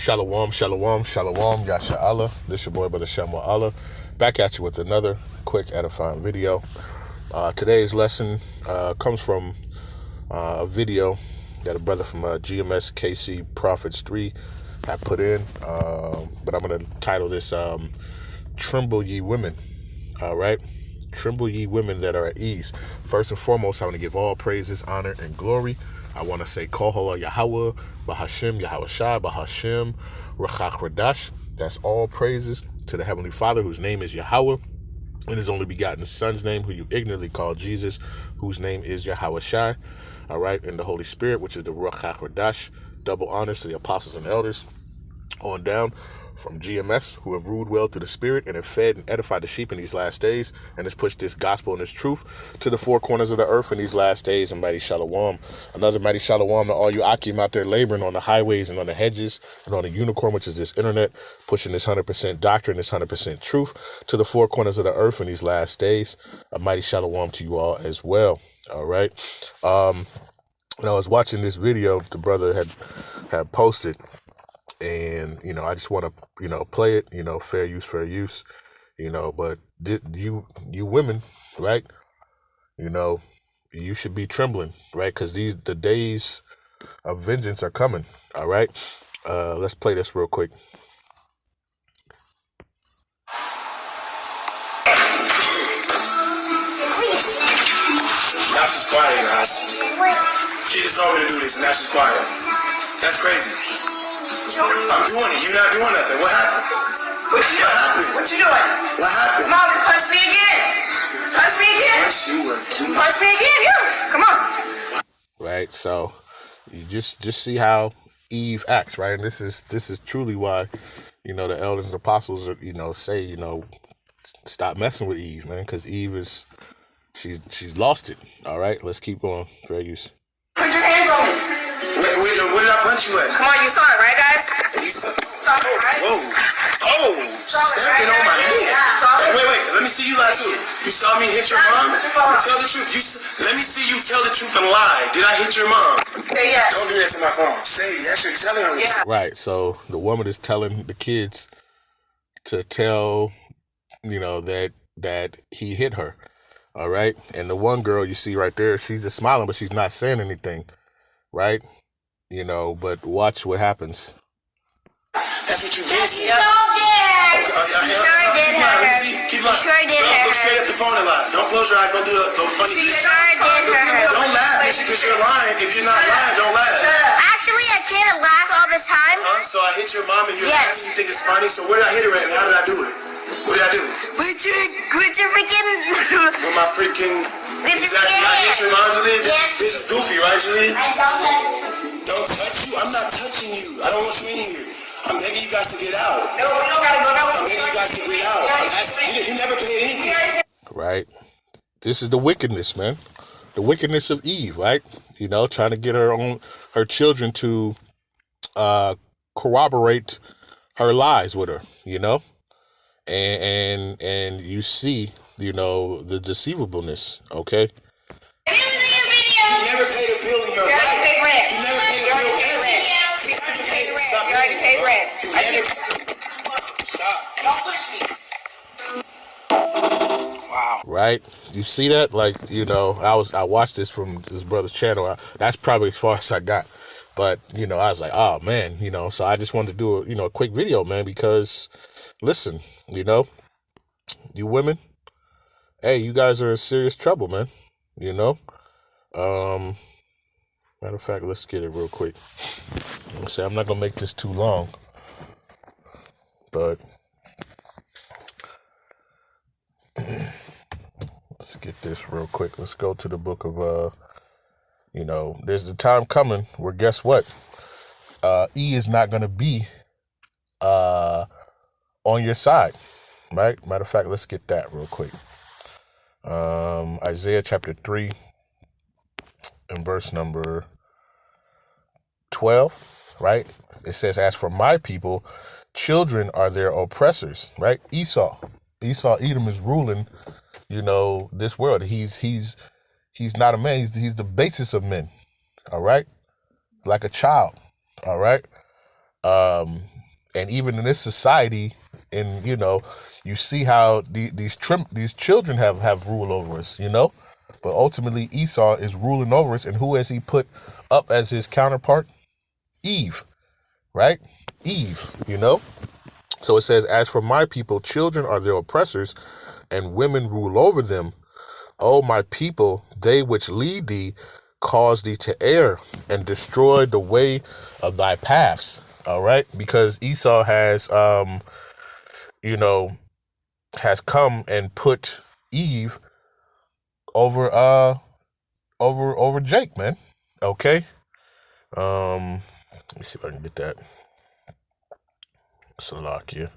Shalom, shalom, shalom, Yasha Allah. This your boy, Brother Shem Allah. Back at you with another quick edifying video. Today's lesson comes from a video that a brother from GMS KC Prophets 3 had put in. But I'm going to title this Tremble Ye Women. All right. Tremble ye women that are at ease. First and foremost, I want to give all praises, honor, and glory. I want to say Halal Yahawah, Bahasham, Yahawashi, Bahasham, Rawchaa, Qadash. That's all praises to the Heavenly Father, whose name is Yahawah, and his only begotten Son's name, who you ignorantly call Jesus, whose name is Yahawashi. All right, and the Holy Spirit, which is the Rawchaa, Qadash. Double honors to the apostles and elders on down from GMS, who have ruled well through the Spirit and have fed and edified the sheep in these last days, and has pushed this gospel and this truth to the four corners of the earth in these last days. And mighty shalom. Another mighty shalom to all you Akim out there laboring on the highways and on the hedges and on the unicorn, which is this internet, pushing this 100% doctrine, this 100% truth to the four corners of the earth in these last days. A mighty shalom to you all as well. All right. When I was watching this video, the brother had posted. And, I just want to, play it, fair use, but you women, right? You should be trembling, right? Because the days of vengeance are coming. All right. Let's play this real quick. Now she's quiet, guys. She just told me to do this, and now she's quiet. That's crazy. I'm doing it. You're not doing nothing. What happened? What you doing? What you doing? What happened? Come on, punch me again. Punch me again. Punch you again. Punch me again. Yeah. Come on. Right. So you just see how Eve acts, right? And this is truly why, the elders and apostles are, say, stop messing with Eve, man, because Eve she's lost it. All right. Let's keep going. Fair use. Put your hands on me. Where did I punch you at? Come on, you saw it, right, guys? You saw it, right? Whoa. Oh, stepping on my hand. Wait. Let me see you lie too. You saw me hit your mom? Tell the truth. Let me see you tell the truth and lie. Did I hit your mom? Say yes. Don't do that to my phone. Say yes. You're telling her. Yeah. Right. So the woman is telling the kids to tell, that he hit her. All right. And the one girl you see right there, she's just smiling, but she's not saying anything. Right. But watch what happens. That's what you did. Yeah. Keep lying. Look straight at the phone and lie. Don't close your eyes. Don't do those funny things. Don't laugh, because you're lying. If you're not lying, don't laugh. Actually, I can't laugh all the time. So I hit your mom and you're laughing. You think it's funny. So where did I hit her at and how did I do it? What did I do? With your freaking... With my freaking... Exactly. I hit your mom, Jalene. This is goofy, right, Jalene? Don't touch you. I'm not touching you. I don't want you in here. I'm begging you guys to get out. No, we don't gotta go. I'm begging you guys to get out. I'm asking you never paid anything. Right. This is the wickedness, man. The wickedness of Eve, right? Trying to get her children to corroborate her lies with her, and you see, the deceivableness, okay? You never paid a bill in your life. You never paid a bill ever. You already paid rent. Stop. Don't push me. Wow. Right? You see that? Like, I watched this from this brother's channel. That's probably as far as I got. But, I was like, oh, man, so I just wanted to do a quick video, man, because, listen, you women, hey, you guys are in serious trouble, man, matter of fact, let's get it real quick. Say I'm not going to make this too long, but let's get this real quick. Let's go to the book of, there's the time coming where guess what? E is not going to be on your side, right? Matter of fact, let's get that real quick. Isaiah chapter 3 and verse number 12, right? It says, as for my people, children are their oppressors, right? Esau, Edom is ruling, this world. He's not a man. He's the basis of men. All right. Like a child. All right. And even in this society, and you see how these children have rule over us, but ultimately Esau is ruling over us. And who has he put up as his counterpart? Eve, right? Eve, So it says, as for my people, children are their oppressors, and women rule over them. O my people, they which lead thee cause thee to err and destroy the way of thy paths. All right, because Esau has has come and put Eve over Jake, man. Okay. Let me see if I can get that. Salakia.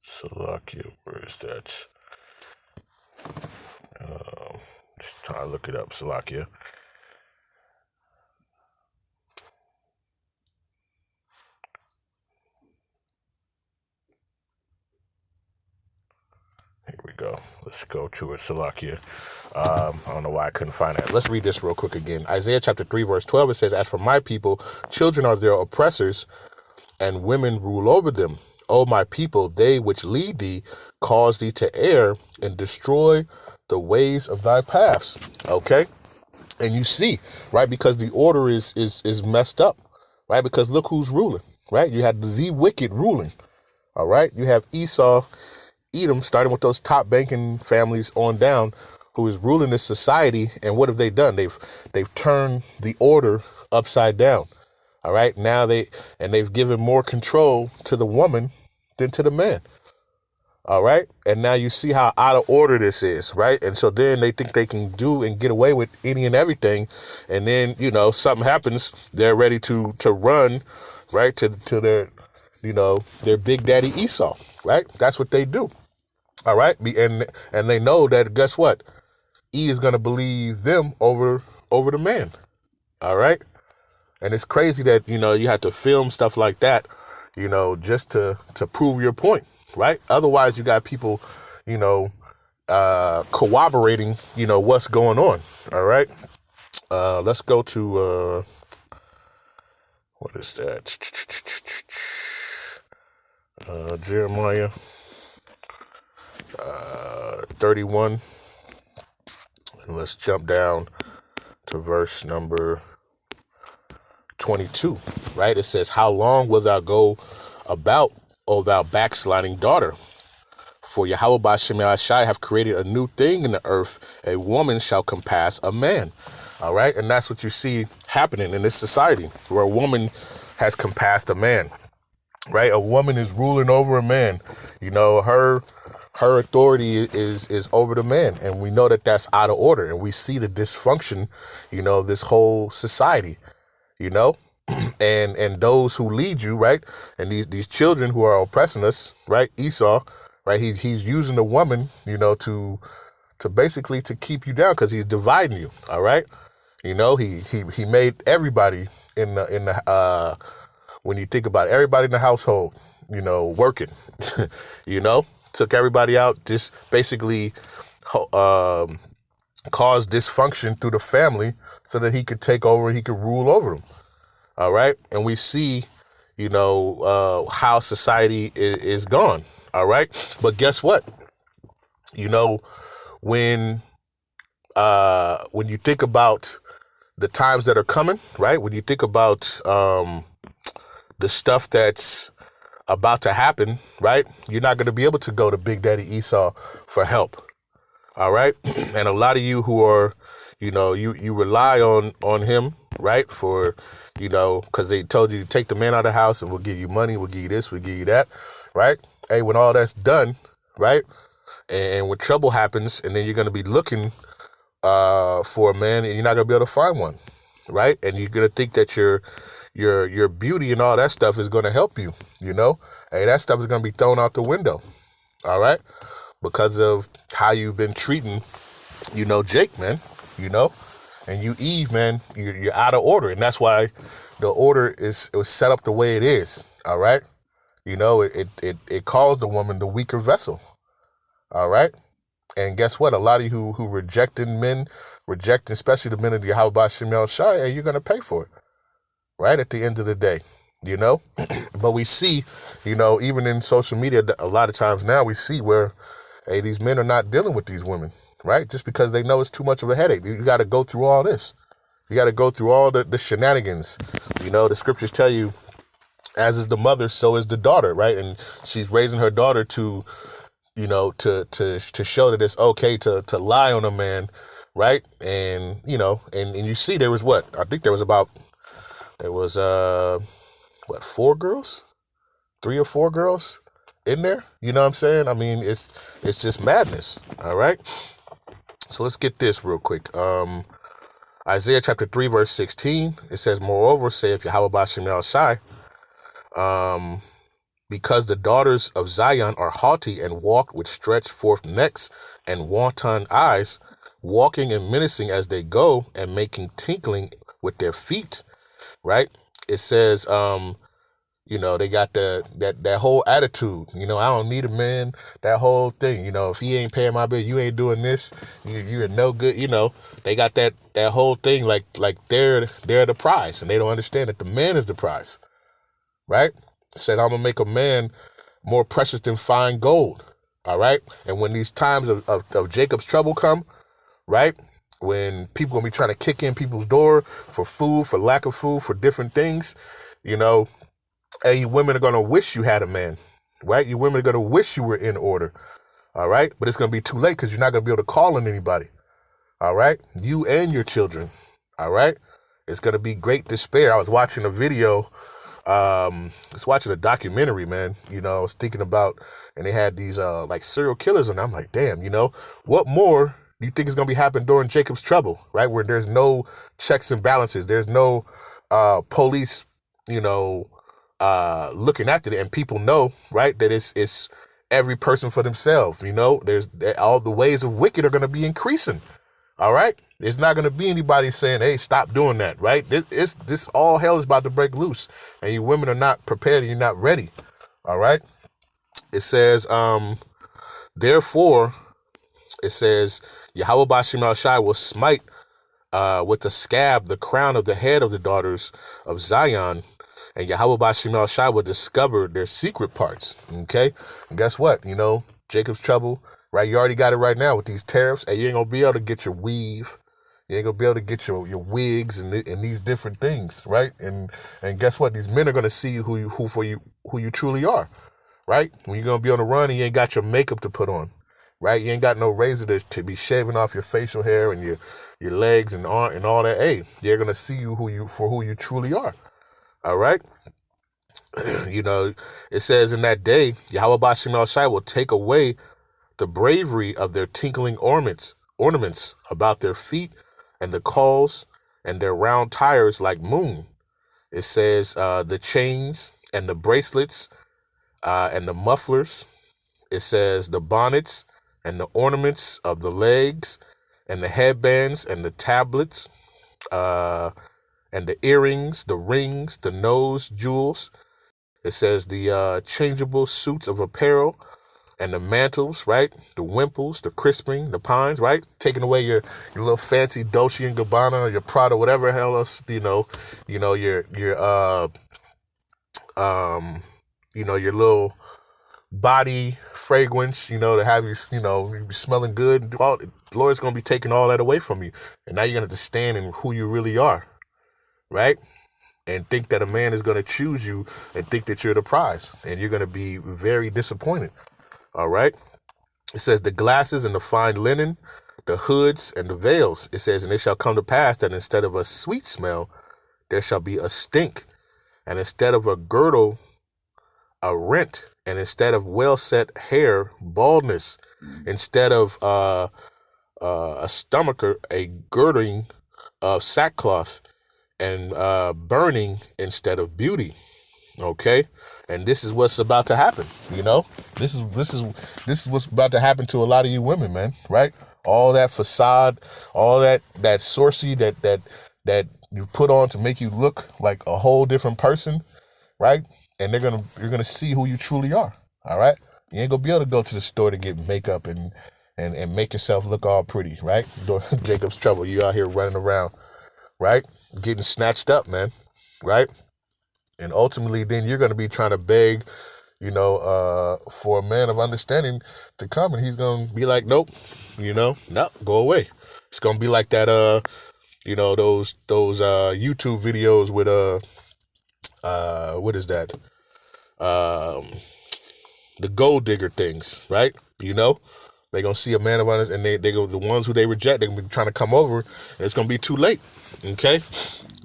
Salakia, where is that? Just trying to look it up, Salakia. Here we go. Let's go to it, Salakia. I don't know why I couldn't find that. Let's read this real quick again. Isaiah chapter 3, verse 12, it says, as for my people, children are their oppressors, and women rule over them. O my people, they which lead thee cause thee to err and destroy the ways of thy paths. Okay? And you see, right, because the order is messed up, right? Because look who's ruling, right? You had the wicked ruling, all right? You have Esau, Edom, starting with those top banking families on down, who is ruling this society. And what have they done? They've turned the order upside down. All right. Now they've given more control to the woman than to the man. All right. And now you see how out of order this is. Right. And so then they think they can do and get away with any and everything. And then, something happens. They're ready to run right to their, their big daddy Esau. Right. That's what they do. All right. And they know that, guess what? E is going to believe them over the man. All right. And it's crazy that, you have to film stuff like that, just to prove your point, right? Otherwise, you got people, corroborating, what's going on. All right. Let's go to, what is that? Jeremiah 31. And let's jump down to verse number 22, right? It says, how long wilt thou go about, O thou backsliding daughter? For Yahawah Bahasham have created a new thing in the earth. A woman shall compass a man. All right. And that's what you see happening in this society, where a woman has compassed a man, right? A woman is ruling over a man. Her authority is over the man. And we know that that's out of order. And we see the dysfunction, of this whole society. And those who lead you, right? And these children who are oppressing us, right? Esau, right? He's using the woman, to basically to keep you down, because he's dividing you. All right. He made everybody in the when you think about it, everybody in the household, working, took everybody out, just basically caused dysfunction through the family so that he could take over, he could rule over them. All right. And we see, how society is gone. All right. But guess what? When you think about the times that are coming, right? When you think about the stuff that's about to happen, right? You're not going to be able to go to Big Daddy Esau for help. All right. And a lot of you who are, you rely on him, right? For, because they told you to take the man out of the house and we'll give you money, we'll give you this, we'll give you that, right? Hey, when all that's done, right? And when trouble happens, and then you're going to be looking for a man, and you're not going to be able to find one, right? And you're going to think that your beauty and all that stuff is going to help you, Hey, that stuff is going to be thrown out the window, all right? Because of how you've been treating, Jake, man, and you, Eve, man, you're out of order. And that's why the order it was set up the way it is, all right? It calls the woman the weaker vessel, all right? And guess what? A lot of you who rejecting men, rejecting especially the men of the Yahawashi, hey, you're going to pay for it, right? At the end of the day, you know? But we see, you know, even in social media, a lot of times now we see where, hey, these men are not dealing with these women, right? Just because they know it's too much of a headache. You got to go through all this. You got to go through all the shenanigans. You know, the scriptures tell you, as is the mother, so is the daughter, right? And she's raising her daughter to, you know, to show that it's okay to lie on a man, right? And, you know, and you see there was what? I think there was 4 girls? 3 or 4 girls in there? You know what I'm saying? I mean, it's just madness, all right? So let's get this real quick. Isaiah chapter 3, verse 16, it says, moreover, saith Yahawah, because the daughters of Zion are haughty and walk with stretched forth necks and wanton eyes, walking and menacing as they go and making tinkling with their feet, right? It says, you know, they got that whole attitude, you know, I don't need a man, that whole thing, you know, if he ain't paying my bill, you ain't doing this, you're no good, you know, they got that whole thing like they're the prize, and they don't understand that the man is the prize, right? It said, I'm gonna make a man more precious than fine gold, all right? And when these times of Jacob's trouble come, right, when people gonna be trying to kick in people's door for food, for lack of food, for different things, you know, hey, you women are going to wish you had a man, right? You women are going to wish you were in order, all right? But it's going to be too late because you're not going to be able to call on anybody, all right? You and your children, all right? It's going to be great despair. I was watching a video, I was watching a documentary, man. You know, I was thinking about, and they had these like serial killers, and I'm like, damn, you know, what more do you think is going to be happening during Jacob's trouble, right? Where there's no checks and balances. There's no police, you know, looking after it, and people know, right, that it's every person for themselves. You know, there's all the ways of wicked are going to be increasing. All right, there's not going to be anybody saying, "Hey, stop doing that." Right? This all hell is about to break loose, and you women are not prepared and you're not ready. All right. It says, therefore, it says Yahawah will smite with the scab the crown of the head of the daughters of Zion. And Yahawah will discover their secret parts. Okay? And guess what? You know, Jacob's trouble, right? You already got it right now with these tariffs. And you ain't going to be able to get your weave. You ain't going to be able to get your wigs and these different things, right? And guess what? These men are going to see who you truly are, right? When you're going to be on the run and you ain't got your makeup to put on, right? You ain't got no razor to be shaving off your facial hair and your legs and arm and all that. Hey, they're going to see you who you truly are. All right. You know, it says in that day, Yahawah will take away the bravery of their tinkling ornaments about their feet and the cauls and their round tires like moon. It says the chains and the bracelets and the mufflers. It says the bonnets and the ornaments of the legs and the headbands and the tablets. And the earrings, the rings, the nose jewels. It says the changeable suits of apparel and the mantles, right? The wimples, the crisping, the pines, right? Taking away your little fancy Dolce & Gabbana or your Prada, whatever hell else, you know, your your little body fragrance, you know, to have you, you know, you be smelling good. The Lord's going to be taking all that away from you. And now you're going to have to stand in who you really are. Right? And think that a man is going to choose you and think that you're the prize. And you're going to be very disappointed. All right? It says the glasses and the fine linen, the hoods and the veils. It says, and it shall come to pass that instead of a sweet smell, there shall be a stink. And instead of a girdle, a rent. And instead of well-set hair, baldness. Instead of a stomacher, a girding of sackcloth. And burning instead of beauty. Okay, and this is what's about to happen. You know, this is what's about to happen to a lot of you women, man. Right? All that facade, all that sorcery that you put on to make you look like a whole different person, right? And you're gonna see who you truly are. All right, you ain't gonna be able to go to the store to get makeup and and make yourself look all pretty, right? Jacob's trouble. You out here running around, right? Getting snatched up, man, right? And ultimately, then you're going to be trying to beg, for a man of understanding to come, and he's going to be like, nope, no, go away. It's going to be like that, those YouTube videos with, what is that? The gold digger things, right? They're going to see a man of understanding, and they go, the ones who they reject, they're going to be trying to come over, and it's going to be too late, okay?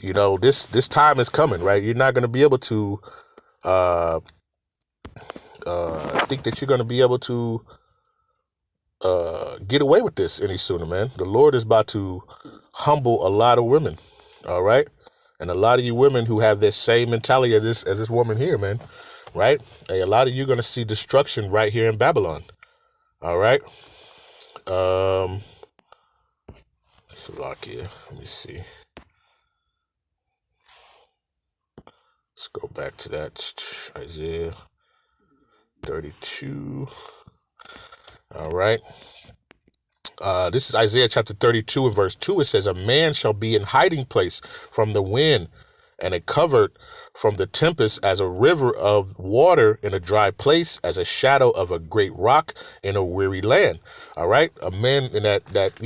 This time is coming, right? You're not going to be able to, think that you're going to be able to get away with this any sooner, man. The Lord is about to humble a lot of women, all right? And a lot of you women who have this same mentality as this woman here, man, right? Hey, a lot of you are going to see destruction right here in Babylon, all right? Salakia, let me see. Let's go back to that, Isaiah 32. All right. This is Isaiah chapter 32 and verse 2. It says, a man shall be in hiding place from the wind, and a covert from the tempest, as a river of water in a dry place, as a shadow of a great rock in a weary land. All right. A man in that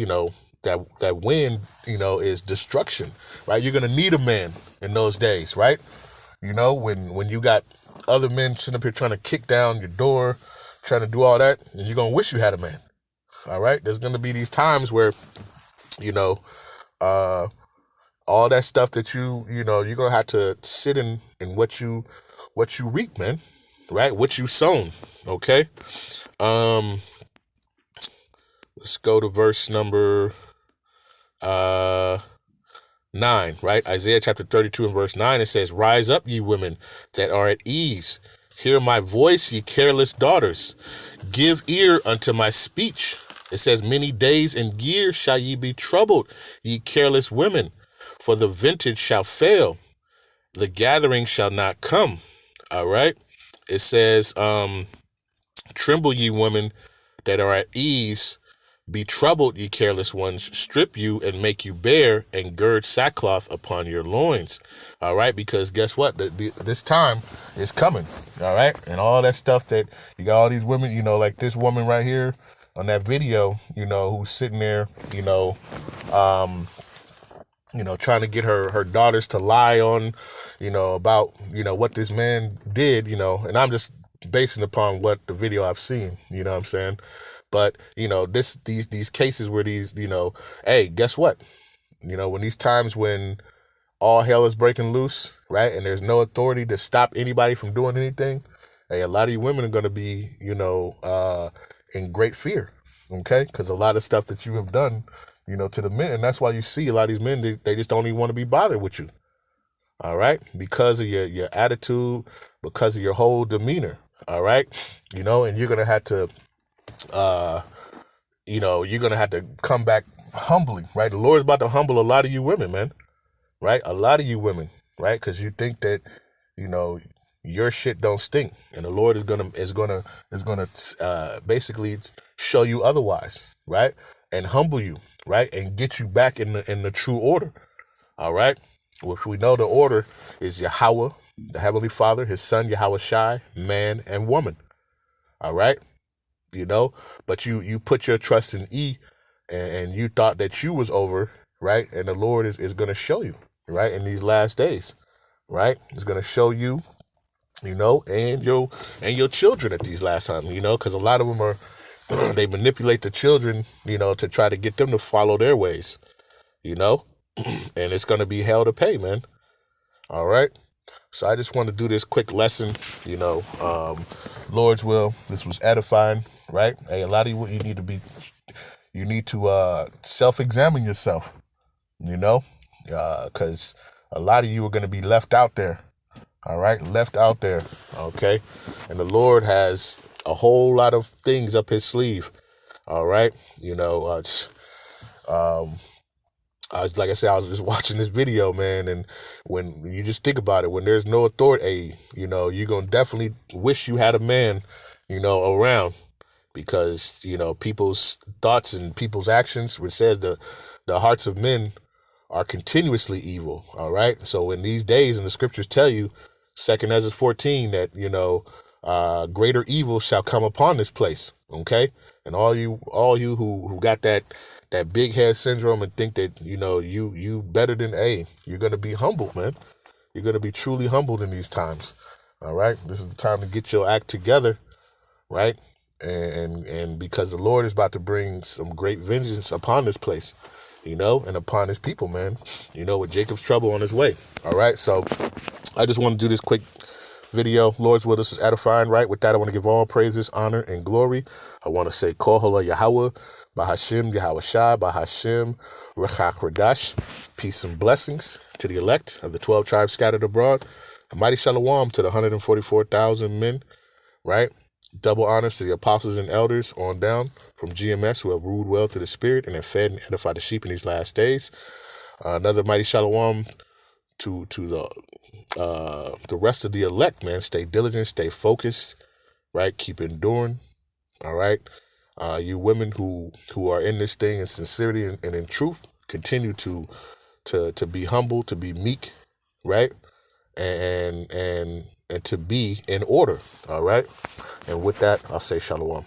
wind, is destruction, right? You're going to need a man in those days, right? When you got other men sitting up here trying to kick down your door, trying to do all that, and you're going to wish you had a man. All right. There's going to be these times where, all that stuff that you're going to have to sit in what you reap, man. Right. What you sown. Okay. Let's go to verse number, 9, right? Isaiah chapter 32 and verse 9, it says, rise up, ye women that are at ease. Hear my voice, ye careless daughters. Give ear unto my speech. It says, many days and years shall ye be troubled, ye careless women, for the vintage shall fail, the gathering shall not come. All right. It says, tremble, ye women that are at ease. Be troubled, ye careless ones, strip you and make you bare, and gird sackcloth upon your loins. All right, because guess what? This time is coming. All right, and all that stuff that you got, all these women, like this woman right here on that video, who's sitting there, trying to get her daughters to lie on, about, what this man did, and I'm just basing upon what the video I've seen, you know what I'm saying? But, these cases where these, hey, guess what? When these times when all hell is breaking loose, right? And there's no authority to stop anybody from doing anything. Hey, a lot of you women are going to be, in great fear. Okay. Because a lot of stuff that you have done, to the men. And that's why you see a lot of these men, they just don't even want to be bothered with you. All right. Because of your attitude, because of your whole demeanor. All right. And you're going to have to, you're going to have to come back humbly, right? The Lord's about to humble a lot of you women, man, right? A lot of you women, right? Because you think that, your shit don't stink, and the Lord is gonna basically show you otherwise, right? And humble you, right? And get you back in the true order. All right. Which we know the order is Yahawah, the Heavenly Father, His Son Yahawashi, man and woman. All right. But you put your trust in and you thought that you was over, right? And the Lord is going to show you, right? In these last days, right? He's going to show you, and your children at these last times, because a lot of them are, they manipulate the children, to try to get them to follow their ways, and it's going to be hell to pay, man. All right. So I just want to do this quick lesson, Lord's will. This was edifying, right? Hey, a lot of you need to self-examine yourself, because a lot of you are going to be left out there. All right. Left out there. Okay. And the Lord has a whole lot of things up His sleeve. All right. Like I said, I was just watching this video, man, and when you just think about it, when there's no authority, you're going to definitely wish you had a man, around, because, you know, people's thoughts and people's actions, which says the hearts of men are continuously evil. All right. So in these days, and the scriptures tell you, 2 Ezra 14, that, you know, greater evil shall come upon this place. Okay. And all you who got that big head syndrome and think that, you know, you better than you're going to be humbled, man. You're going to be truly humbled in these times. All right. This is the time to get your act together. Right. And because the Lord is about to bring some great vengeance upon this place, you know, and upon his people, man, you know, with Jacob's trouble on his way. All right. So I just want to do this quick video. Lord's will, this is edifying, right? With that, I want to give all praises, honor, and glory. I want to say, Kol Halal Yahawah, Bahasham, Yahawashi, Bahasham, Rawchaa, Qadash. Peace and blessings to the elect of the 12 tribes scattered abroad. A mighty shalom to the 144,000 men, right? Double honors to the apostles and elders on down from GMS who have ruled well to the spirit and have fed and edified the sheep in these last days. Another mighty shalom to the rest of the elect, man. Stay diligent, stay focused, right? Keep enduring, all right? You women who are in this thing in sincerity and in truth, continue to be humble, to be meek, right? And to be in order, all right? And with that, I'll say shalom.